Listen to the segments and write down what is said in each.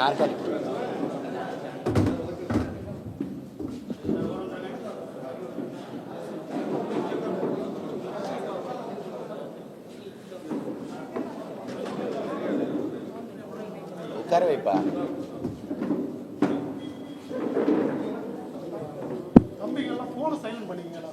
நாற்காலி உட்கார வைப்பா. தம்பிங்கெல்லாம் போன சைலண்ட் பண்ணிக்கங்கடா.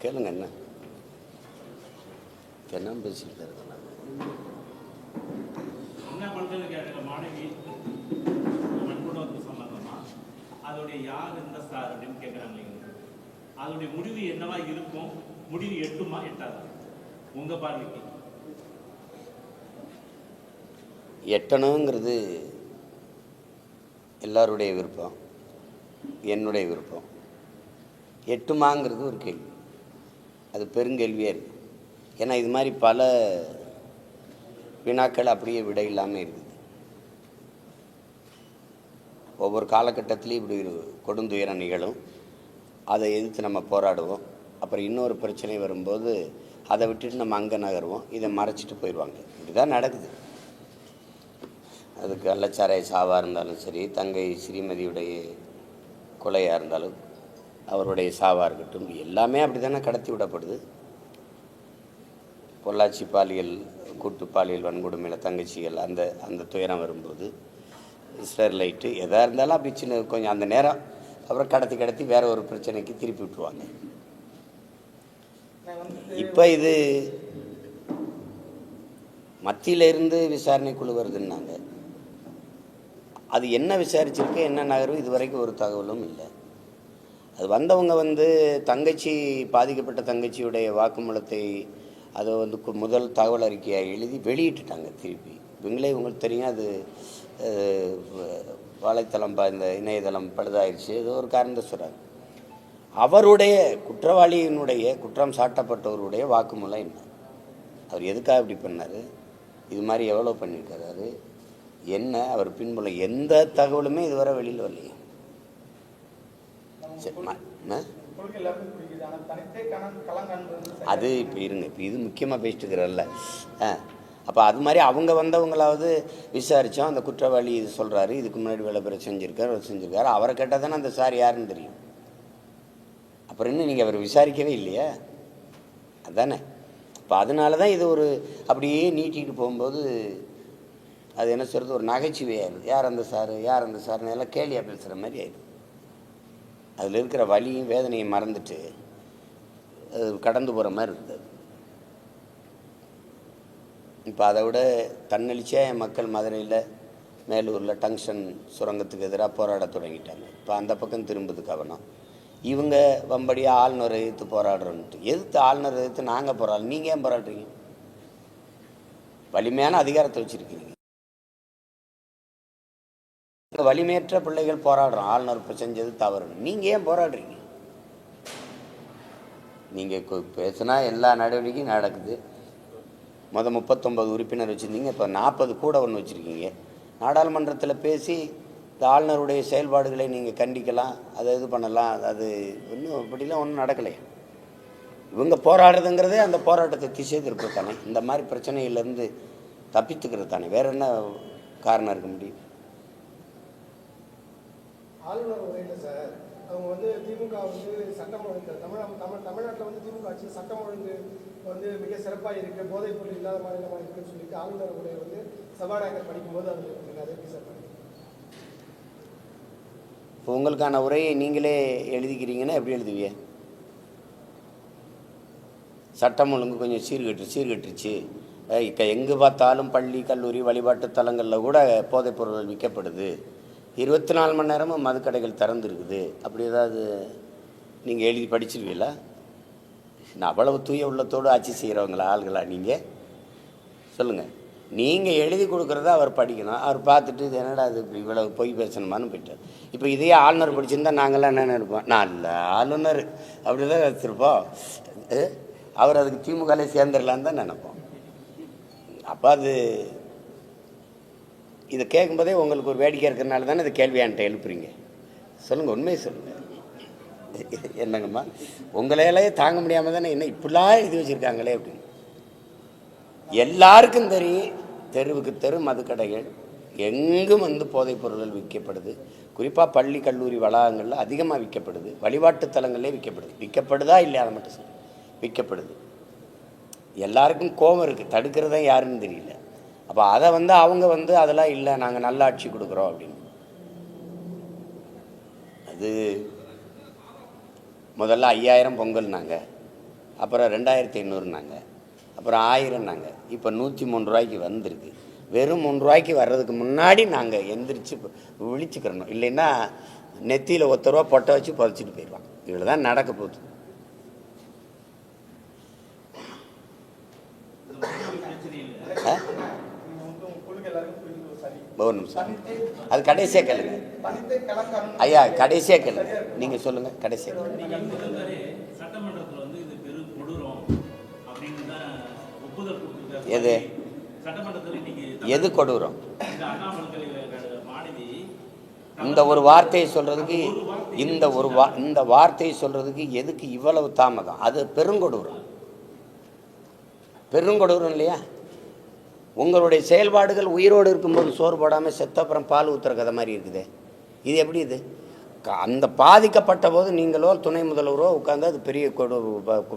கேளுங்க. என்ன பேசிட்டு இருக்கேன் என்ன பண்ணுறது கேட்குற மாணவி நண்போட வந்து சொன்னாங்கம்மா, அதோடைய யார் இந்த சார் அப்படின்னு கேட்குறாங்க. அதோடைய முடிவு என்னவா இருக்கும்? முடிவு எட்டுமா எட்டாதா உங்க பார்வைக்கு? எட்டணுங்கிறது எல்லாருடைய விருப்பம், என்னுடைய விருப்பம். எட்டுமாங்கிறது ஒரு கேள்வி, அது பெருங்கேள்வியாக இருக்குது. ஏன்னா இது மாதிரி பல வினாக்கள் அப்படியே விட இல்லாமல் இருக்குது. ஒவ்வொரு காலகட்டத்திலையும் இப்படி கொடுந்துயரம் நிகழும், அதை எதிர்த்து நம்ம போராடுவோம். அப்புறம் இன்னொரு பிரச்சனை வரும்போது அதை விட்டுட்டு நம்ம அங்கே நகருவோம், இதை மறைச்சிட்டு போயிடுவாங்க. இதுதான் நடக்குது. அது கள்ளச்சாராய சாவாக இருந்தாலும் சரி, தங்கை ஸ்ரீமதியுடைய கொலையாக இருந்தாலும், அவருடைய சாவாக இருக்கட்டும், எல்லாமே அப்படி தானே கடத்தி விடப்படுது. பொள்ளாச்சி பாலியல் கூட்டு பாலியல் வன்கொடுமையில் தங்கச்சிகள் அந்த துயரம் வரும்போது, ஸ்டெர்லைட்டு எதாக இருந்தாலும் அப்படி சின்ன கொஞ்சம் அந்த நேரம் அப்புறம் கடத்தி வேறு ஒரு பிரச்சனைக்கு திருப்பி விட்டுருவாங்க. இப்போ இது மத்தியிலிருந்து விசாரணை குழு வருதுன்னாங்க. அது என்ன விசாரிச்சிருக்கு, என்ன நகரும் இது வரைக்கும் ஒரு தகவலும் இல்லை. அது வந்தவங்க தங்கச்சி பாதிக்கப்பட்ட தங்கச்சியுடைய வாக்குமூலத்தை அதை முதல் தகவல் அறிக்கையாக எழுதி வெளியிட்டுட்டாங்க. திருப்பி உங்களுக்கு தெரியும், அது வலைத்தளம் இந்த இணையதளம் பழுதாயிடுச்சு, ஏதோ ஒரு காரணத்தை சொல்கிறாங்க. அவருடைய குற்றவாளியினுடைய குற்றம் சாட்டப்பட்டவருடைய வாக்குமூலம் என்ன, அவர் எதுக்காக இப்படி பண்ணார், இது மாதிரி எவ்வளோ பண்ணியிருக்காரு, என்ன அவர் பின்புலம், எந்த தகவலுமே இதுவரை வெளியில் வரலையே. அது இப்போ இருங்க, இப்போ இது முக்கியமாக பேசிட்டு இருக்கிறல்ல. அப்போ அது மாதிரி அவங்க வந்தவங்களாவது விசாரித்தோம், அந்த குற்றவாளி இது சொல்கிறாரு, இதுக்கு முன்னாடி விளம்பரம் செஞ்சுருக்காரு, அவரை கேட்டால் தானே அந்த சார் யாருன்னு தெரியும். அப்புறம் இன்னும் நீங்கள் அவர் விசாரிக்கவே இல்லையா? அதுதானே. இப்போ அதனால தான் இது ஒரு அப்படியே நீட்டிகிட்டு போகும்போது அது என்ன சொல்கிறது, ஒரு நகைச்சுவையாயிருது. யார் அந்த சார்னு எல்லாம் கேலியாக பேசுகிற மாதிரி ஆயிடுது. அதில் இருக்கிற வலியும் வேதனையும் மறந்துட்டு அது கடந்து போகிற மாதிரி இருக்குது. இப்போ அதை விட தன்னெழுச்சியாக மக்கள் மதுரையில் மேலூரில் டங்ஷன் சுரங்கத்துக்கு எதிராக போராட தொடங்கிட்டாங்க. இப்போ அந்த பக்கம் திரும்புது கவனம். இவங்க வம்படியாக ஆளுநரை எதிர்த்து போராடுறோன்ட்டு. ஆளுநரை எதிர்த்து நாங்கள் போராடலாம், நீங்கள் ஏன் போராடுறீங்க? வலிமையான அதிகாரத்தை வச்சுருக்கீங்க. வலிமையற்ற பிள்ளைகள் போராடுறோம், ஆளுநர் இப்போ செஞ்சது தவறுன்னு. நீங்கள் ஏன் போராடுறீங்க? நீங்கள் பேசுனா எல்லா நடவடிக்கையும் நடக்குது. 39 உறுப்பினர் வச்சுருந்தீங்க, இப்போ 40 கூட ஒன்று வச்சுருக்கீங்க. நாடாளுமன்றத்தில் பேசி இந்த ஆளுநருடைய செயல்பாடுகளை நீங்கள் கண்டிக்கலாம், அதை இது பண்ணலாம். அது இன்னும் இப்படிலாம் ஒன்றும் நடக்கலையே. இவங்க போராடுறதுங்கிறதே அந்த போராட்டத்தை திசை திருப்ப தானே, இந்த மாதிரி பிரச்சனையிலேருந்து தப்பித்துக்கிறது தானே. வேறு என்ன காரணம் இருக்க முடியும்? ஆளுநர் உரையில் சார் அவங்க வந்து திமுக வந்து சட்டம் ஒழுங்கு தமிழ்நாட்டில் வந்து திமுக ஆட்சி சட்டம் ஒழுங்கு வந்து மிக சிறப்பாக இருக்குது, போதைப் பொருள் இல்லாத மாநிலமாக இருக்குன்னு சொல்லிட்டு ஆளுநர் உரையை வந்து சபாநாயகர் படிக்கும்போது அது அதை எப்படி சார் பண்ணி இப்போ உங்களுக்கான உரையை நீங்களே எழுதிக்கிறீங்கன்னா எப்படி எழுதுவீங்க? சட்டம் ஒழுங்கு கொஞ்சம் சீர்கட்டுருச்சு, எங்கே பார்த்தாலும் பள்ளி கல்லூரி வழிபாட்டு தலங்களில் கூட போதைப் பொருட்கள் விற்கப்படுது, 24 மணி நேரமும் மதுக்கடைகள் திறந்துருக்குது, அப்படி ஏதாவது நீங்கள் எழுதி படிச்சிருவீங்களா? நான் அவ்வளவு தூய உள்ளத்தோடு ஆட்சி செய்கிறவங்களா ஆளுங்களா நீங்கள்? சொல்லுங்கள். நீங்கள் எழுதி கொடுக்குறத அவர் படிக்கணும், அவர் பார்த்துட்டு இது என்னடா அது இப்படி இவ்வளவு பொய் பேசணுமான்னு போயிட்டார். இப்போ இதையே ஆளுநர் படிச்சிருந்தா நாங்களாம் என்ன நினைப்போம், நான் இல்லை ஆளுநர் அப்படி தான் வச்சுருப்போம், அவர் அதுக்கு திமுகலே சேர்ந்துடலான்னு தான் நினைப்போம். அப்போ அது இதை கேட்கும்போதே உங்களுக்கு ஒரு வேடிக்கை இருக்கிறதுனால தானே இந்த கேள்வியான்ட்ட எழுப்புறீங்க. சொல்லுங்கள், உண்மையை சொல்லுங்கள். என்னங்கம்மா, உங்களையிலே தாங்க முடியாமல் தானே என்ன இப்படிலாம் எழுதி வச்சுருக்காங்களே அப்படின்னு. எல்லாருக்கும் தெரியும், தெருவுக்கு தெரு மதுக்கடைகள் எங்கும் வந்து போதைப் பொருள்கள் விற்கப்படுது. குறிப்பாக பள்ளி கல்லூரி வளாகங்களில் அதிகமாக விற்கப்படுது, வழிபாட்டு தலங்களே விற்கப்படுதா இல்லையா அதை மட்டும் சொல்லு, விற்கப்படுது. எல்லாருக்கும் கோபம் இருக்குது, தடுக்கிறதா யாருன்னு தெரியல. அப்போ அதை வந்து அவங்க வந்து அதெல்லாம் இல்லை நாங்கள் நல்ல ஆட்சி கொடுக்குறோம் அப்படின்னு. அது முதல்ல 5000 பொங்கல்னாங்க, அப்புறம் 2500னாங்க, அப்புறம் 1000னாங்க, இப்போ 103 ரூபாய்க்கு வந்திருக்கு. வெறும் 3 ரூபாய்க்கு வர்றதுக்கு முன்னாடி நாங்கள் எந்திரிச்சு விழிச்சுக்கிறணும், இல்லைன்னா நெத்தியில் 1 ரூபா பொட்டை வச்சு புதைச்சிட்டு போயிடுவாங்க. இவ்வளோ தான் நடக்க போகுது. ஒரு நிமிஷம், அது கடைசியாக கேளுங்க ஐயா, கடைசியாக கேளுங்க, நீங்கள் சொல்லுங்கள் கடைசியாக. எது எது கொடூரம்? இந்த ஒரு வார்த்தையை சொல்றதுக்கு இந்த வார்த்தையை சொல்றதுக்கு எதுக்கு இவ்வளவு தாமதம்? அது பெருங்கொடூரம் இல்லையா? உங்களுடைய செயல்பாடுகள் உயிரோடு இருக்கும்போது சோறு போடாமல் செத்தப்புறம் பால் ஊற்றுற கதை மாதிரி இருக்குது. இது எப்படி? இது அந்த பாதிக்கப்பட்ட போது நீங்களோ துணை முதல்வரோ உட்காந்து அது பெரிய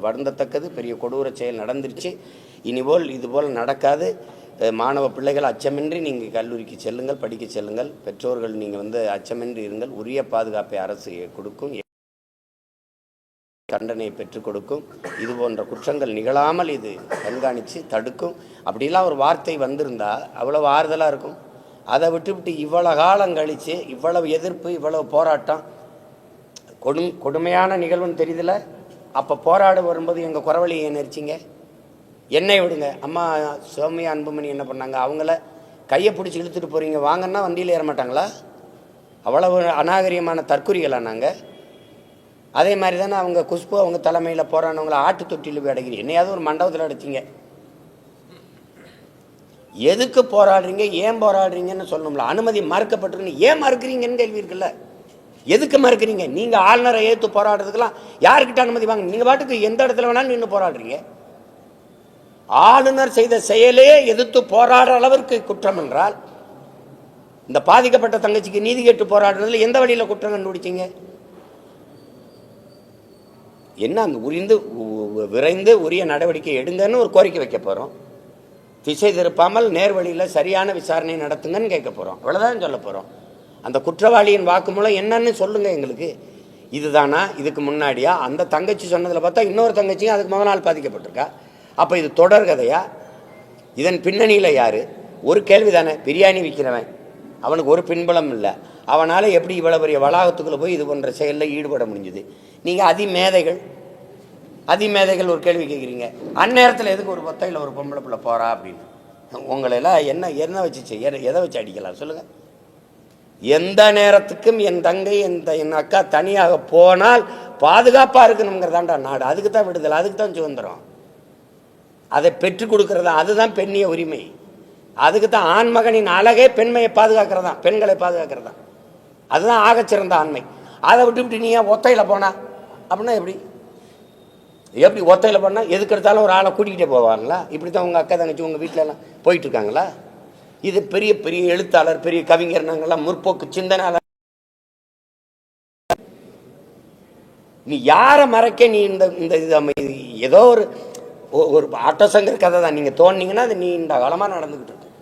வருந்தத்தக்கது, பெரிய கொடூர செயல் நடந்துருச்சு, இனிபோல் இதுபோல் நடக்காது, மாணவ பிள்ளைகள் அச்சமின்றி நீங்கள் கல்லூரிக்கு செல்லுங்கள், படிக்க செல்லுங்கள், பெற்றோர்கள் நீங்கள் வந்து அச்சமின்றி இருங்கள், உரிய பாதுகாப்பை அரசு கொடுக்கும், தண்டனையை பெற்றுக் கொடுக்கும், இது போன்ற குற்றங்கள் நிகழாமல் இது கண்காணித்து தடுக்கும். அப்படிலாம் ஒரு வார்த்தை வந்திருந்தா அவ்வளவு ஆறுதலாக இருக்கும். அதை விட்டுவிட்டு இவ்வளோ காலம் கழித்து இவ்வளவு எதிர்ப்பு, இவ்வளவு போராட்டம், கொடுமையான நிகழ்வுன்னு தெரியுதுல. அப்போ போராட வரும்போது எங்கள் குறவழியை ஏன் நெரிச்சிங்க? என்னை விடுங்க. அம்மா சௌமியா அன்புமணி என்ன பண்ணாங்க? அவங்கள கையை பிடிச்சி இழுத்துட்டு போகிறீங்க வாங்கன்னா வண்டியில் ஏற மாட்டாங்களா? அவ்வளவு அநாகரிகமான தற்குறிகளா நாங்கள்? அதே மாதிரி தானே அவங்க குஷ்பு அவங்க தலைமையில் போராடினவங்களை ஆட்டு தொட்டியில் போய் அடைக்கிறீங்க. என்னையாவது ஒரு மண்டபத்தில் அடைச்சிங்க. எதுக்கு போராடுறீங்க, ஏன் போராடுறீங்கன்னு சொல்லணும்ல. அனுமதி மறுக்கப்பட்டிருக்குன்னு ஏன் மறுக்கிறீங்கன்னு கேள்வி இருக்குல்ல. எதுக்கு மறுக்கிறீங்க? நீங்கள் ஆளுநரை ஏற்று போராடுறதுக்கெல்லாம் யாருக்கிட்ட அனுமதி வாங்க? நீங்கள் பாட்டுக்கு எந்த இடத்துல வேணாலும் நின்று போராடுறீங்க. ஆளுநர் செய்த செயலே எதிர்த்து போராடுற அளவிற்கு குற்றம் என்றால், இந்த பாதிக்கப்பட்ட தங்கச்சிக்கு நீதி கேட்டு போராடுறதுல எந்த வழியில் குற்றம் கண்டுபிடிச்சிங்க? என்ன அந்த விரைந்து உரிய நடவடிக்கை எடுங்கன்னு ஒரு கோரிக்கை வைக்க போகிறோம். திசை திருப்பாமல் நேர்வழியில் சரியான விசாரணை நடத்துங்கன்னு கேட்க போகிறோம். அவ்வளோதான் சொல்ல போகிறோம். அந்த குற்றவாளியின் வாக்குமூலம் என்னன்னு சொல்லுங்கள் எங்களுக்கு. இதுதானா, இதுக்கு முன்னாடியா? அந்த தங்கச்சி சொன்னதில் பார்த்தா இன்னொரு தங்கச்சியும் அதுக்கு முதல் நாள் பாதிக்கப்பட்டிருக்கா. அப்போ இது தொடர்கதையா? இதன் பின்னணியில் யார்? ஒரு கேள்வி தானே. பிரியாணி விற்கிறவன், அவனுக்கு ஒரு பின்புலம் இல்லை, அவனால் எப்படி இவ்வளோ பெரிய வளாகத்துக்குள்ளே போய் இது போன்ற செயலில் ஈடுபட முடிஞ்சுது? நீங்கள் அதிமேதைகள் ஒரு கேள்வி கேட்குறீங்க. அந்நேரத்தில் எதுக்கு ஒரு பொத்தையில் ஒரு பொம்பளை பிள்ளை போகிறா அப்படின்னு? உங்களெல்லாம் என்ன வச்சு எதை வச்சு அடிக்கலாம் சொல்லுங்கள்? எந்த நேரத்துக்கும் என் தங்கை என் அக்கா தனியாக போனால் பாதுகாப்பாக இருக்கணுங்கிறதாண்டா நாடு. அதுக்கு தான் விடுதலை, அதுக்கு தான் சுதந்திரம். அதை பெற்றுக் கொடுக்கறதா, அதுதான் பெண்ணிய உரிமை. அதுக்கு தான் ஆண்மகனின் அழகே பெண்மையை பாதுகாக்கிறதா, பெண்களை பாதுகாக்கிறதா. அதுதான் ஆகச்சிறந்த ஆண்மை. அதை விட்டுவிட்டு நீ ஏன் ஒத்தையில் போனா அப்படின்னா எப்படி ஒத்தையில் போனால் எதுக்கு எடுத்தாலும் ஒரு ஆளை கூட்டிகிட்டே போவாங்களா? இப்படி தான் உங்கள் அக்கா தங்கச்சி உங்கள் வீட்டிலலாம் போயிட்டுருக்காங்களா? இது பெரிய பெரிய எழுத்தாளர், பெரிய கவிஞர், நாங்கள்லாம் முற்போக்கு சிந்தனையாளர். நீ யாரை மறைக்க நீ இந்த ஏதோ ஒரு ஆட்டோசங்கர் கதை தான் நீங்கள் தோணிங்கன்னா அது நீண்ட காலமாக நடந்துக்கிட்டு இருக்கு.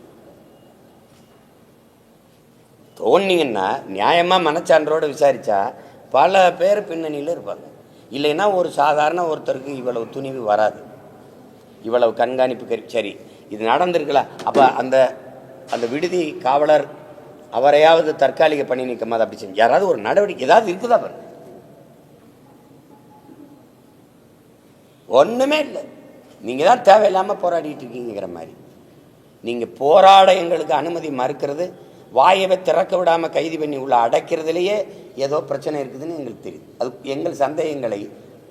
தோணிங்கன்னா நியாயமாக மனச்சான்றோடு விசாரித்தா பல பேர் பின்னணியில் இருப்பாங்க. இல்லைன்னா ஒரு சாதாரண ஒருத்தருக்கு இவ்வளவு துணிவு வராது, இவ்வளவு கண்காணிப்பு. சரி, இது நடந்திருக்கல, அப்போ அந்த விடுதி காவலர் அவரையாவது தற்காலிக பணி நீக்கமாக அப்படி செஞ்சு யாராவது ஒரு நடவடிக்கை ஏதாவது இருக்குதா பாருங்க? ஒன்றுமே இல்லை. நீங்கள் தான் தேவையில்லாமல் போராடிட்டு இருக்கீங்கிற மாதிரி. நீங்கள் போராட எங்களுக்கு அனுமதி மறுக்கிறது, வாயவை திறக்க விடாமல் கைது பண்ணி உள்ள அடைக்கிறதுலையே ஏதோ பிரச்சனை இருக்குதுன்னு எங்களுக்கு தெரியுது. அது எங்கள் சந்தேகங்களை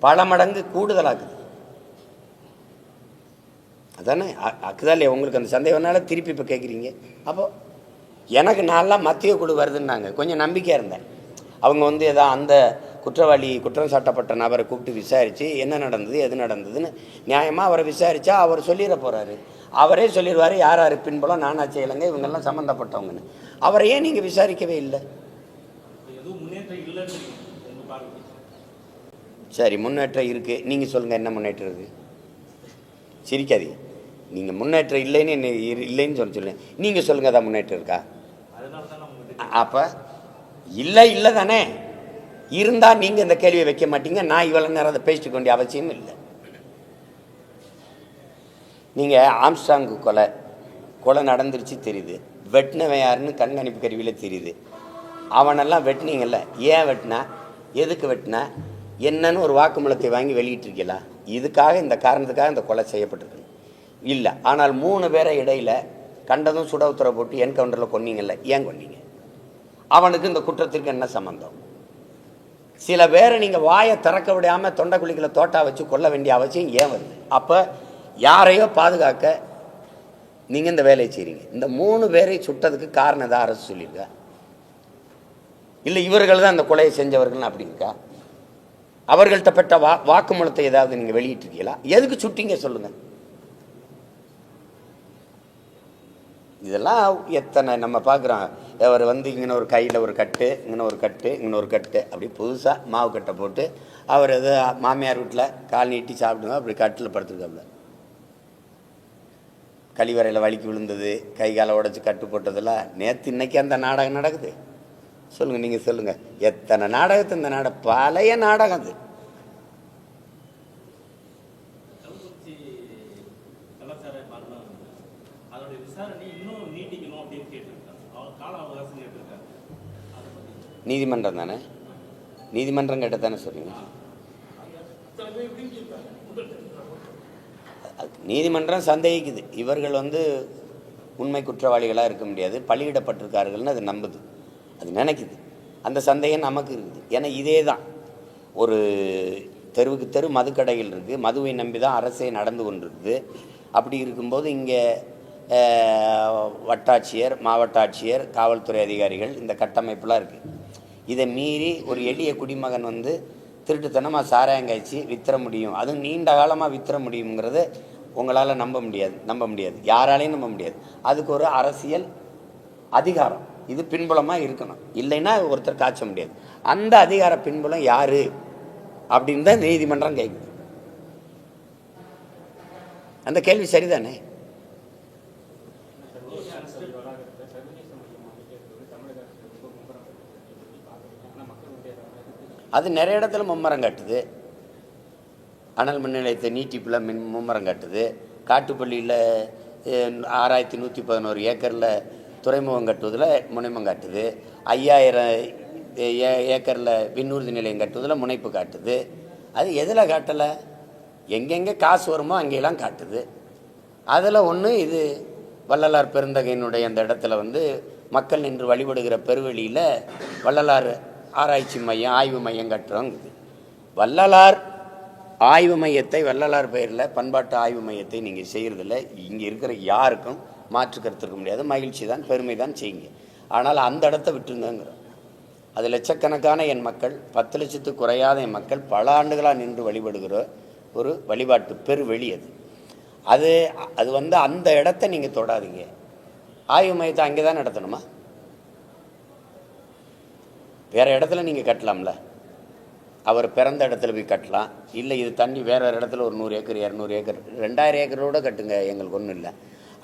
பல மடங்கு கூடுதலாக்குது. அதானே ஆக்குதா இல்லையா? உங்களுக்கு அந்த சந்தேகம்னால திருப்பி இப்போ கேட்குறீங்க. அப்போது எனக்கு நான்லாம் மத்திய குழு வருதுன்னாங்க, கொஞ்சம் நம்பிக்கையாக இருந்தேன். அவங்க ஏதோ அந்த குற்றம் சாட்டப்பட்ட நபரை கூப்பிட்டு விசாரித்து என்ன நடந்தது எது நடந்ததுன்னு நியாயமாக அவரை விசாரித்தா அவர் சொல்லிட போகிறாரு. அவரே சொல்லிடுவார் யார் யார் பின்புலம், நானா செய்யலைங்க, இவங்கெல்லாம் சம்மந்தப்பட்டவங்கன்னு. அவரை ஏன் நீங்கள் விசாரிக்கவே இல்லை? சரி, முன்னேற்றம் இருக்குது. நீங்கள் சொல்லுங்கள், என்ன முன்னேற்றம் இருக்குது? சிரிக்காதீங்க. நீங்கள் முன்னேற்றம் இல்லைன்னு சொல்லுங்கள். நீங்கள் சொல்லுங்கள், அதான் முன்னேற்றம் இருக்கா? அப்போ இல்லை தானே. இருந்தால் நீங்கள் இந்த கேள்வியை வைக்க மாட்டீங்க. நான் இவ்வளோ நேரம் அதை பேசிட்டு வேண்டிய அவசியம் இல்லை. நீங்கள் ஆம்ஸ்டாங்கு கொலை நடந்துருச்சு தெரியுது, வெட்டினவன் யாருன்னு கண்காணிப்பு கருவியில் தெரியுது. அவனெல்லாம் வெட்டினீங்கல்ல, ஏன் வெட்டினா, எதுக்கு வெட்டினா, என்னன்னு ஒரு வாக்குமூலத்தை வாங்கி வெளியிட்டிருக்கீங்களா? இதுக்காக, இந்த காரணத்துக்காக இந்த கொலை செய்யப்பட்டிருக்கு இல்லை. ஆனால் 3 பேரை இடையில கண்டதும் சுட உத்தரவு போட்டு என்கவுண்டரில் கொன்னீங்கல்ல, ஏன் கொன்னீங்க? அவனுக்கு இந்த குற்றத்திற்கு என்ன சம்பந்தம்? சில பேரை நீங்கள் வாயை திறக்க விடாமல் தொண்டைக்குழிகளை தோட்டா வச்சு கொல்ல வேண்டிய அவசியம் ஏன் வருது? அப்போ யாரையோ பாதுகாக்க நீங்கள் இந்த வேலையை செய்கிறீங்க. இந்த 3 பேரை சுட்டதுக்கு காரணம் தான் அரசு சொல்லியிருக்கா? இல்லை இவர்கள் தான் அந்த கொலையை செஞ்சவர்கள் அப்படி இருக்கா? அவர்கள்ட்ட பெற்ற வாக்குமூலத்தை ஏதாவது நீங்கள் வெளியிட்டிருக்கீங்களா? எதுக்கு சுட்டிங்க சொல்லுங்கள். இதெல்லாம் எத்தனை நம்ம பார்க்குறோம். அவர் இங்கே ஒரு கையில் ஒரு கட்டு, இங்கே ஒரு கட்டு, இங்கே ஒரு கட்டு, அப்படி புதுசாக மாவு கட்டை போட்டு அவர் எது மாமியார் வீட்டில் கால் நீட்டி சாப்பிடுங்க, அப்படி கட்டில் படுத்துருக்காப்புல. கழிவறையில் வலிக்கு விழுந்தது, கை காலை உடச்சி கட்டு போட்டதெல்லாம் நேற்று இன்னைக்கு அந்த நாடகம் நடக்குது. சொல்லுங்கள், நீங்கள் சொல்லுங்கள், எத்தனை நாடகத்தை இந்த பழைய நாடகம் அது. நீதிமன்றம் தானே, நீதிமன்றம் கேட்ட தானே சொல்றீங்க. நீதிமன்றம் சந்தேகிக்குது, இவர்கள் உண்மை குற்றவாளிகளாக இருக்க முடியாது, பலியிடப்பட்டிருக்கார்கள்னு அது நம்புது, அது நினைக்குது. அந்த சந்தேகம் நமக்கு இருக்குது. ஏன்னா இதே தான் ஒரு தெருவுக்கு தெரு மதுக்கடைகள் இருக்குது, மதுவை நம்பி தான் அரசே நடந்து கொண்டிருக்குது. அப்படி இருக்கும்போது இங்கே வட்டாட்சியர், மாவட்ட ஆட்சியர், காவல்துறை அதிகாரிகள், இந்த கட்டமைப்புலாம் இருக்குது. இதை மீறி ஒரு எளிய குடிமகன் திருட்டுத்தனமாக சாராயம் காய்ச்சி வித்துற முடியும், அதுவும் நீண்ட காலமாக வித்துற முடியுங்கிறது உங்களால் நம்ப முடியாது, யாராலையும் நம்ப முடியாது. அதுக்கு ஒரு அரசியல் அதிகாரம் இது பின்புலமாக இருக்கணும், இல்லைன்னா ஒருத்தர் காய்ச்ச முடியாது. அந்த அதிகார பின்புலம் யாரு அப்படின்னு தான் நீதிமன்றம் கேட்குது. அந்த கேள்வி சரிதானே? அது நிறைய இடத்துல மும்மரம் காட்டுது. அனல் மின் நிலையத்தை நீட்டிப்பில் மும்மரம் காட்டுது. காட்டுப்பள்ளியில் 6111 ஏக்கரில் துறைமுகம் கட்டுவதில் முனைமம் காட்டுது. 5000 ஏக்கரில் விண்ணூர்தி நிலையம் கட்டுவதில் முனைப்பு காட்டுது. அது எதில் காட்டலை? எங்கெங்கே காசு வருமோ அங்கெல்லாம் காட்டுது. அதில் ஒன்று இது வள்ளலார் பெருந்தகையினுடைய அந்த இடத்துல மக்கள் நின்று வழிபடுகிற பெருவெளியில் வள்ளலார் ஆராய்ச்சி மையம், ஆய்வு மையம் கட்டுறோங்குது. வள்ளலார் ஆய்வு மையத்தை, வள்ளலார் பெயரில் பண்பாட்டு ஆய்வு மையத்தை நீங்கள் செய்கிறதில்ல. இங்கே இருக்கிற யாருக்கும் மாற்று கருத்து இருக்க முடியாது. மகிழ்ச்சி தான், பெருமை தான் செய்யுங்க. ஆனால் அந்த இடத்த விட்டுருங்கிறோம். அது லட்சக்கணக்கான என் மக்கள், 10 லட்சத்துக்கு குறையாத என் மக்கள் பல ஆண்டுகளாக நின்று வழிபடுகிற ஒரு வழிபாட்டு பெருவெளி அது. அது அந்த இடத்த நீங்கள் தொடாதீங்க. ஆய்வு மையத்தை அங்கே தான் நடத்தணுமா? வேறு இடத்துல நீங்கள் கட்டலாம்ல. அவர் பிறந்த இடத்துல போய் கட்டலாம். இல்லை இது தண்ணி வேறு இடத்துல ஒரு 100 ஏக்கர் 200 ஏக்கர் 2000 ஏக்கரோடு கட்டுங்க, எங்களுக்கு ஒன்றும் இல்லை.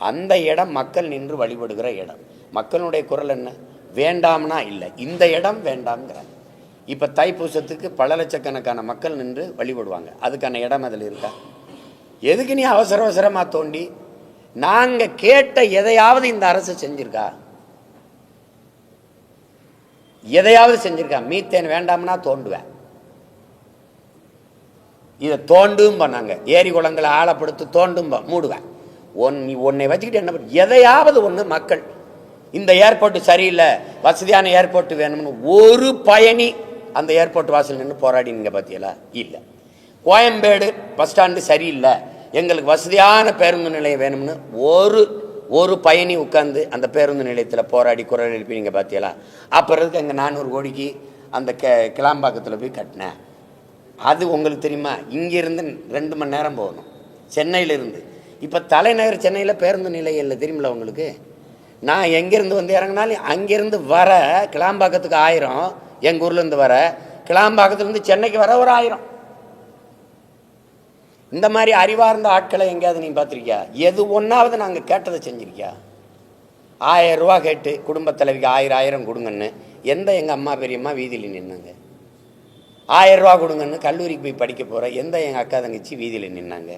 அந்த இடம் மக்கள் நின்று வழிபடுகிற இடம். மக்களுடைய குரல் என்ன? வேண்டாம்னா இல்லை, இந்த இடம் வேண்டாம்ங்கிறாங்க. இப்போ தைப்பூசத்துக்கு பல லட்சக்கணக்கான மக்கள் நின்று வழிபடுவாங்க. அதுக்கான இடம் அதில் இருக்கா? எதுக்கு நீ அவசரமாக தோண்டி? நாங்கள் கேட்ட எதையாவது இந்த அரசு செஞ்சிருக்கா? எதையாவது செஞ்சிருக்கா? மீத்தேன் வேண்டாம்னா தோண்டுவேன், இதை தோண்டும் பண்ணாங்க. ஏரி குளங்களை ஆழப்படுத்து தோண்டும் மூடுவேன். உன்னை வச்சுக்கிட்டு என்ன பண்ண? எதையாவது ஒன்று மக்கள் இந்த ஏர்போர்ட் சரியில்லை, வசதியான ஏர்போர்ட் வேணும்னு ஒரு பயணி அந்த ஏர்போர்ட் வாசல் நின்று போராடினீங்க பார்த்தீங்களா? இல்லை. கோயம்பேடு பஸ் ஸ்டாண்டு சரியில்லை, எங்களுக்கு வசதியான பேருந்து நிலையம் வேணும்னு ஒரு பயணி உட்காந்து அந்த பேருந்து நிலையத்தில் போராடி குரல் எழுப்பினீங்க பார்த்தீங்களா? அப்புறம் அங்கே 400 கோடிக்கு அந்த கிளாம்பாக்கத்தில் போய் கட்டினேன். அது உங்களுக்கு தெரியுமா? இங்கேருந்து 2 மணி நேரம் போகணும் சென்னையிலிருந்து. இப்போ தலைநகர் சென்னையில் பேருந்து நிலையம் இல்லை, தெரியுமில்ல உங்களுக்கு? நான் எங்கேருந்து இறங்கினாலும் அங்கேருந்து வர கிளாம்பாக்கத்துக்கு 1000, எங்கள் ஊர்லேருந்து வர கிளாம்பாக்கத்துலேருந்து சென்னைக்கு வர ஒரு 1000. இந்த மாதிரி அறிவார்ந்த ஆட்களை எங்கேயாவது நீ பார்த்துருக்கியா? எது ஒன்றாவது நாங்கள் கேட்டதை செஞ்சுருக்கியா? 1000 ரூபா கேட்டு குடும்ப தலைவிக்கு 1000 கொடுங்கன்னு எந்த எங்கள் அம்மா பெரியம்மா வீதியில் நின்னாங்க? 1000 ரூபா கொடுங்கன்னு கல்லூரிக்கு போய் படிக்க போகிற எந்த எங்கள் அக்கா தங்கச்சி வீதியில் நின்னாங்க?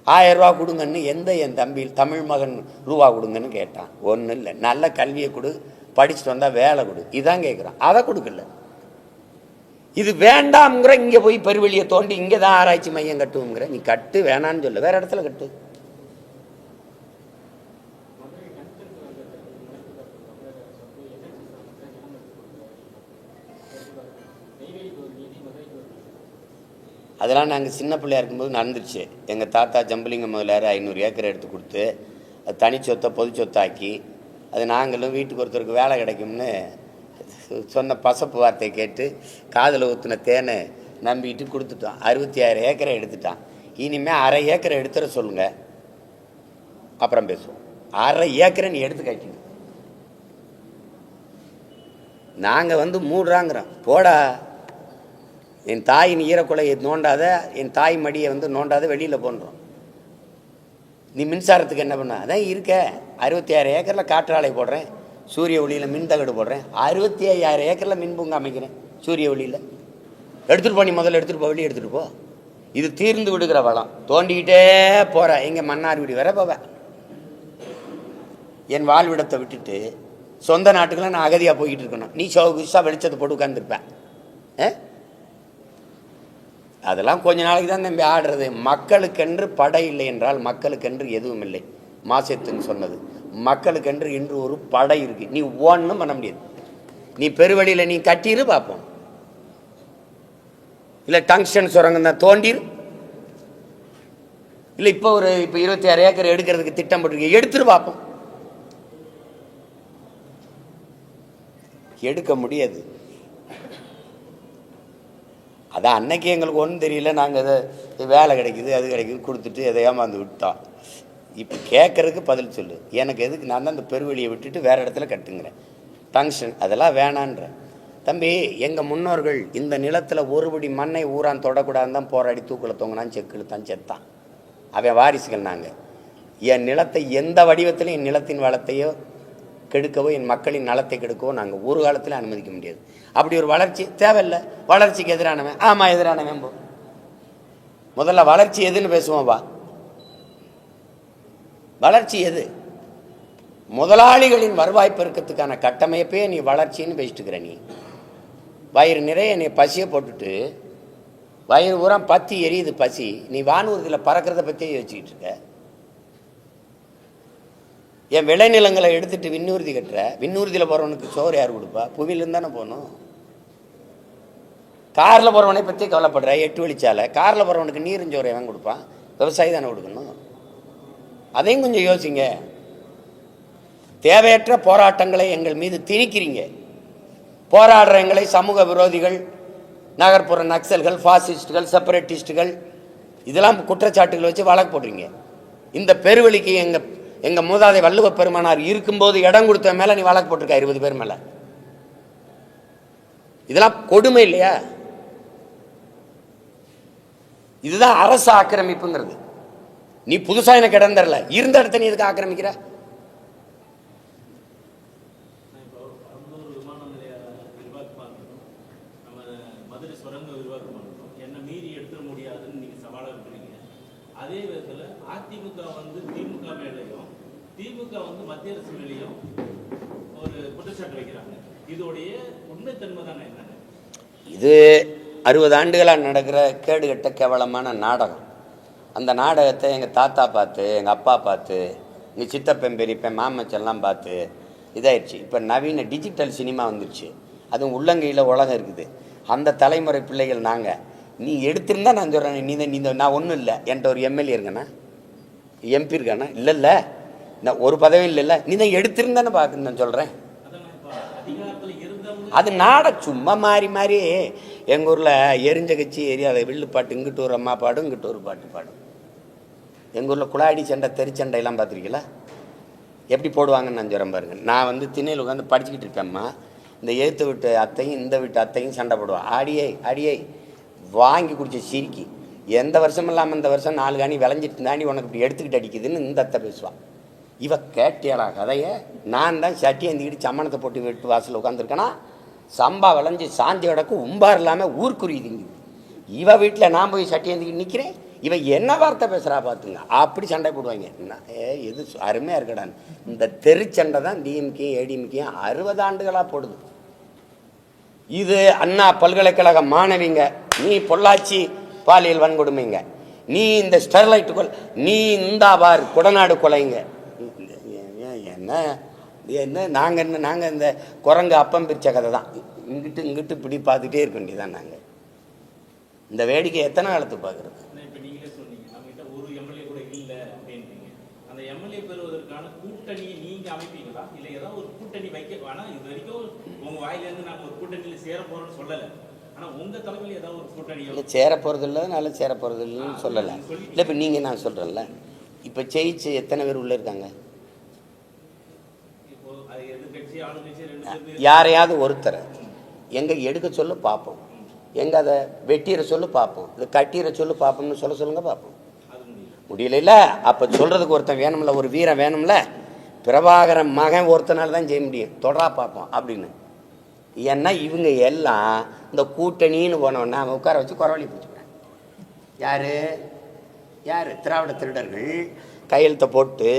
1000 ரூபா கொடுங்கன்னு எந்த என் தம்பி தமிழ் மகன் ரூபா கொடுங்கன்னு கேட்டான்? ஒன்றும் இல்லை. நல்ல கல்வியை கொடு, படிச்சுட்டு வந்தால் வேலை கொடு, இதான் கேட்குறான். அதை கொடுக்கல. இது வேண்டாம்ங்கிற இங்கே போய் பெருவெளியை தோண்டி இங்கே தான் ஆராய்ச்சி மையம் கட்டுவோங்கிற. நீ கட்டு, வேணான்னு சொல்ல, வேற இடத்துல கட்டு. அதெல்லாம் நாங்கள் சின்ன பிள்ளையா இருக்கும்போது நடந்துருச்சு. எங்கள் தாத்தா ஜம்பலிங்க முதலியார் 500 ஏக்கர் எடுத்து கொடுத்து அது தனி சொத்தை பொது சொத்தாக்கி, அது நாங்களும் வீட்டுக்கு ஒருத்தருக்கு வேலை கிடைக்கும்னு சொன்ன பசப்பு வார்த்தையை கேட்டு காதில் ஊற்றின தேனை நம்பிட்டு கொடுத்துட்டோம். 66 ஏக்கரை எடுத்துட்டான். இனிமேல் 1/2 ஏக்கரை எடுத்துட சொல்லுங்க, அப்புறம் பேசுவோம். 1/2 ஏக்கரை நீ எடுத்து காய்க்கணும். நாங்கள் மூடுறாங்கிறோம். போடா, என் தாயின் ஈரக்குலையை நோண்டாத, என் தாய் மடியை நோண்டாத, வெளியில் போன்றோம். நீ மின்சாரத்துக்கு என்ன பண்ண? அதான் இருக்க 66 ஏக்கரில் காற்றாலை போடுறேன், சூரிய ஒளியில் மின் தகடு போடுறேன், 65,000 ஏக்கரில் மின் பூங்கா அமைக்கிறேன் சூரிய ஒளியில். எடுத்துகிட்டு போ, நீ முதல்ல எடுத்துகிட்டு போ, வெளியே எடுத்துகிட்டு போ. இது தீர்ந்து விடுகிற வளம். தோண்டிக்கிட்டே போகிற எங்கள் மன்னார் வீடு வர போவேன். என் வாழ்விடத்தை விட்டுட்டு சொந்த நாட்டுக்கெல்லாம் நான் அகதியாக போய்கிட்டு இருக்கணும். நீ சோகுசா வெளிச்சத்தை போட்டு உட்காந்துருப்பேன். அதெல்லாம் கொஞ்ச நாளைக்கு தான் தம்பி ஆடுறது. மக்களுக்கென்று படை இல்லை என்றால் மக்களுக்கென்று எதுவும் இல்லை. மாசத்துன்னு சொன்னது, மக்களுக்கென்று இன்று ஒரு படை இருக்கு. நீ ஒன்றும் பண்ண முடியாது. நீ பெருவழியில் நீ கட்டிரு பார்ப்போம், இல்லை டங்ஸ்டன் சுரங்கம் தான் தோண்டிரு, இல்லை இப்போ 26 ஏக்கர் எடுக்கிறதுக்கு திட்டம் போட்டிருக்க, எடுத்துரு பார்ப்போம். எடுக்க முடியாது. அதான் அன்னைக்கு எங்களுக்கு ஒன்றும் தெரியல. நாங்கள் வேலை கிடைக்குது அது கிடைக்குது கொடுத்துட்டு எதை ஏமாந்து விட்டோம். இப்போ கேட்குறதுக்கு பதில் சொல்லு. எனக்கு எதுக்கு? நான் தான் இந்த பெருவெளியை விட்டுட்டு வேறு இடத்துல கட்டுங்கிறேன். ஃபங்க்ஷன் அதெல்லாம் வேணான்ற. தம்பி, எங்கள் முன்னோர்கள் இந்த நிலத்தில் ஒருபடி மண்ணை ஊரான் தொடக்கூடாதுன்னு தான் போராடி தூக்கில் தொங்கினான், செக்கில் தான் செத்தான். அவன் வாரிசுகள் நாங்கள். என் நிலத்தை எந்த வடிவத்திலும் என் நிலத்தின் வளத்தையோ கெடுக்கவோ என் மக்களின் நலத்தை கெடுக்கவோ நாங்கள் ஒரு காலத்தில் அனுமதிக்க முடியாது. அப்படி ஒரு வளர்ச்சி தேவையில்லை. வளர்ச்சிக்கு எதிரானவன், ஆமாம் எதிரானவன் போ. முதல்ல வளர்ச்சி எதுன்னு பேசுவோம் வா. வளர்ச்சி எது? முதலாளிகளின் வருவாய் பெருக்கத்துக்கான கட்டமைப்பே நீ வளர்ச்சின்னு பேசிட்டுக்கிற. நீ வயிறு நிறைய நீ பசியை போட்டுட்டு வயிறு பூரா பத்தி எரியுது பசி, நீ வானூர்தியில் பறக்கிறத பற்றியே யோசிச்சுக்கிட்டு இருக்க. என் விளைநிலங்களை எடுத்துட்டு விண்ணூர்தி கட்டுற. விண்ணூர்தியில் போகிறவனுக்கு சோறு யார் கொடுப்பா? புவியிலிருந்து தானே போகணும். காரில் போகிறவனை பற்றி கவலைப்படுற. 8 வழிச்சாலை காரில் போகிறவனுக்கு நீருஞ்சோறு எவன் கொடுப்பான்? விவசாயி தானே கொடுக்கணும். அதையும் கொஞ்சம் யோசிங்க. தேவையற்ற போராட்டங்களை எங்கள் மீது திணிக்கிறீங்க. போராடுற எங்களை சமூக விரோதிகள், நகர்ப்புற நக்சல்கள், ஃபாசிஸ்டுகள், செப்பரேட்டிஸ்டுகள், இதெல்லாம் குற்றச்சாட்டுகள் வச்சு வழக்கு போடுறீங்க. இந்த பெருவெளிக்கு எங்கள் மூதாதை வள்ளுவ பெருமானார் இருக்கும்போது இடம் கொடுத்த மேலே நீ வழக்கு போட்டிருக்க 20 பேர் மேலே. இதெல்லாம் கொடுமை இல்லையா? இதுதான் அரசு ஆக்கிரமிப்புங்கிறது. நீ புதுசா எனக்கு இடம் தரல, இருந்த இடத்த நீ எதுக்கு ஆக்கிரமிக்கிற? அதே விதத்தில் அதிமுக வந்து திமுக மேலையும் திமுக வந்து மத்திய அரசு மேலையும் ஒரு குற்றச்சாட்டு வைக்கிறாங்க. இதோடைய உண்மைத்தன்மை தானே என்னங்க? இது 60 ஆண்டுகளாக நடக்கிற கேடுகட்ட கேவலமான நாடகம். அந்த நாடகத்தை எங்கள் தாத்தா பார்த்து, எங்கள் அப்பா பார்த்து, எங்கள் சித்தப்பன் பெரியப்பன் மாமச்செல்லாம் பார்த்து இதாயிடுச்சு. இப்போ நவீன டிஜிட்டல் சினிமா வந்துடுச்சு. அதுவும் உள்ளங்கையில் உலகம் இருக்குது. அந்த தலைமுறை பிள்ளைகள் நாங்கள். நீ எடுத்திருந்தா நான் சொல்கிறேன். நீ நான் ஒன்றும் இல்லை. என்கிட்ட ஒரு எம்எல்ஏ இருக்கண்ணா, எம்பி இருக்காண்ணா, இல்லைல்ல நான் ஒரு பதவியும் இல்லைல்ல. நீ தான் எடுத்திருந்தானே பார்க்க நான் சொல்கிறேன். அது சும்மா மாறி மாறி எங்கள் ஊரில் எரிஞ்ச கட்சி எரியாத வில்லு பாட்டு, இங்கிட்டு ஒரு அம்மா பாடும், இங்கிட்டு ஒரு பாட்டு பாடும். எங்கள் ஊரில் குழாடி சண்டை, தெருச்சண்டையெல்லாம் பார்த்துருக்கீங்களா? எப்படி போடுவாங்கன்னு நான் சொல்கிறேன் பாருங்க. நான் வந்து திண்ணையில் உட்காந்து படிச்சுக்கிட்டு இருக்கேம்மா. இந்த எழுத்து விட்டு அத்தையும் இந்த வீட்டு அத்தையும் சண்டை போடுவான். அடியை வாங்கி குடிச்ச சிரிக்கி, எந்த வருஷம் இல்லாமல் இந்த வருஷம் 4 காணி விளைஞ்சிட்டு தாண்டி உனக்கு இப்படி எடுத்துக்கிட்டு அடிக்குதுன்னு இந்த அத்தை பேசுவான். இவ கேட்டியாளா கதையை? நான் தான் சட்டி ஏந்திக்கிட்டு சம்மணத்தை போட்டு வீட்டு வாசலில் உட்காந்துருக்கேன்னா, சம்பா விளைஞ்சி சாந்தி கிடக்கு, உம்பார் இல்லாமல் ஊர்க்குருவிதுங்க. இவ வீட்டில் நான் போய் சட்டி ஏந்திக்கிட்டு நிற்கிறேன். இவன் என்ன வார்த்தை பேசுகிறா பார்த்துங்க. அப்படி சண்டை போடுவாங்க. எது அருமையாக இருக்கடான்னு. இந்த தெருச்சண்டை தான் டிஎம்கே ஏடிஎம்கே 60 ஆண்டுகளாக போடுது. இது அண்ணா பல்கலைக்கழக மாணவிங்க, நீ பொள்ளாச்சி பாலியல் வன்கொடுமைங்க, நீ இந்த ஸ்டெர்லைட் கொலை, நீ இந்த பார் குடநாடு கொலைங்க. என்ன நாங்கள் இந்த குரங்கு அப்பம் பிரித்த கதை தான். இங்கிட்டு இப்படி பார்த்துட்டே இருக்க வேண்டியதான். நாங்கள் இந்த வேடிக்கை எத்தனை காலத்துக்கு பார்க்குறது? இப்போ நீங்களே சொன்னீங்க நம்மகிட்ட ஒரு எம்எல்ஏ கூட இல்லை அப்படின்றீங்க. அந்த எம்எல்ஏ பெறுவதற்கான கூட்டணியை நீங்கள் அமைப்பீங்களா? இல்லை ஏதாவது ஒரு கூட்டணி வைக்க வேணாம். இது வரைக்கும் உங்கள் வாயிலேருந்து நாங்கள் ஒரு கூட்டணியில் சேர போகிறோம்னு சொல்லலை. ஆனால் உங்கள் தலைமையில் ஏதாவது ஒரு கூட்டணி இல்லை சேர போகிறது இல்லை, நல்லா சேர போகிறது இல்லைன்னு சொல்லலை. இல்லை இப்போ நீங்கள் நான் சொல்கிறேன்ல, இப்போ ஜெயிச்சு எத்தனை பேர் உள்ளே இருக்காங்க? யாரையாவது ஒருத்தரை எங்கே எடுக்க சொல்லு பார்ப்போம், எங்கே அதை வெட்டிற சொல்லு பார்ப்போம், இது கட்டிற சொல்லு பார்ப்போம்னு சொல்லுங்க பார்ப்போம். முடியல. அப்போ சொல்கிறதுக்கு ஒருத்தன் வேணும்ல, ஒரு வீரன் வேணும்ல. பிரபாகரன் மகன் ஒருத்தனால தான் செய்ய முடியும். தொடரா பார்ப்போம் அப்படின்னு. ஏன்னா இவங்க எல்லாம் இந்த கூட்டணின்னு போனோன்னா அவன் உட்கார வச்சு குறவழி பிடிச்சிக்கிறேன். யார் திராவிட திருடர்கள் கையெழுத்தை போட்டு